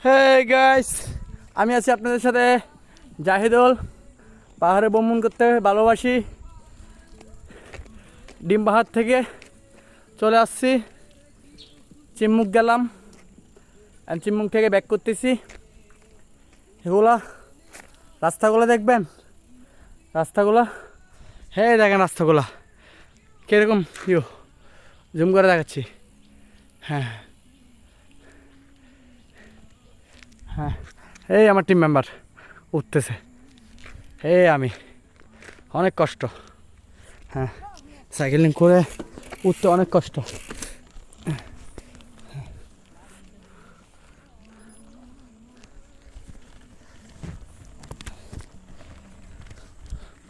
Hey guys, আমি আছি আপনাদের সাথে জাহিদুল। পাহাড়ে ভ্রমণ করতে ভালোবাসি। ডিম পাহাড় থেকে চলে আসছি, চিম্মুক গেলাম, চিম্মুক থেকে ব্যাক করতেছি। এগুলা রাস্তাগুলো দেখবেন, রাস্তাগুলো হ্যাঁ দেখেন রাস্তাগুলো কীরকম ভিউ, জুম করে দেখাচ্ছি। হ্যাঁ হ্যাঁ, এই আমার টিম মেম্বার উঠতেছে, এই আমি অনেক কষ্ট। হ্যাঁ, সাইকেলিং করে উঠতে অনেক কষ্ট।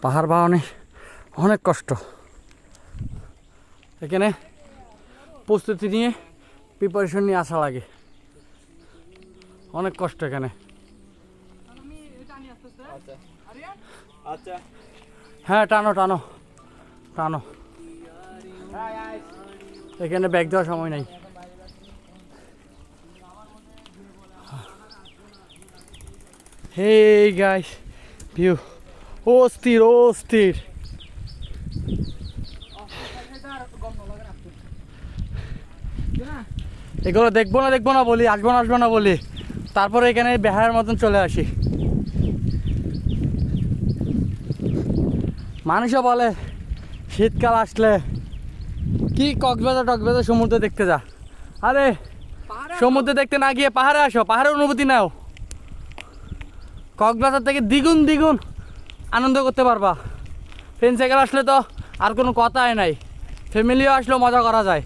পাহাড় বাগানে অনেক কষ্ট। এখানে প্রস্তুতি নিয়ে প্রিপারেশন নিয়ে আসা লাগে, অনেক কষ্ট এখানে। হ্যাঁ টানো টানো টানো, এখানে ব্যাগ দেওয়ার সময় নাই। হেই গাইস, ভিউ অস্থির অস্থির। এগুলো দেখবো না বলি, আসবো না বলি, তারপরে এখানে বেহারের মতন চলে আসি। মানুষও বলে শীতকাল আসলে কি কক্সবাজার সমুদ্র দেখতে যা। আরে সমুদ্র দেখতে না গিয়ে পাহাড়ে আসো, পাহাড়ের অনুভূতি নাও। কক্সবাজার থেকে দ্বিগুণ আনন্দ করতে পারবা। ফ্রেন্ড সাইকেল আসলে তো আর কোনো কথাই নাই, ফ্যামিলিও আসলেও মজা করা যায়।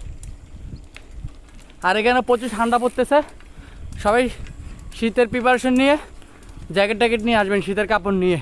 আর এখানে প্রচুর ঠান্ডা পড়তেছে, সবাই শীতের প্রিপারেশন নিয়ে জ্যাকেট ট্যাকেট নিয়ে আসবেন, শীতের কাপড় নিয়ে।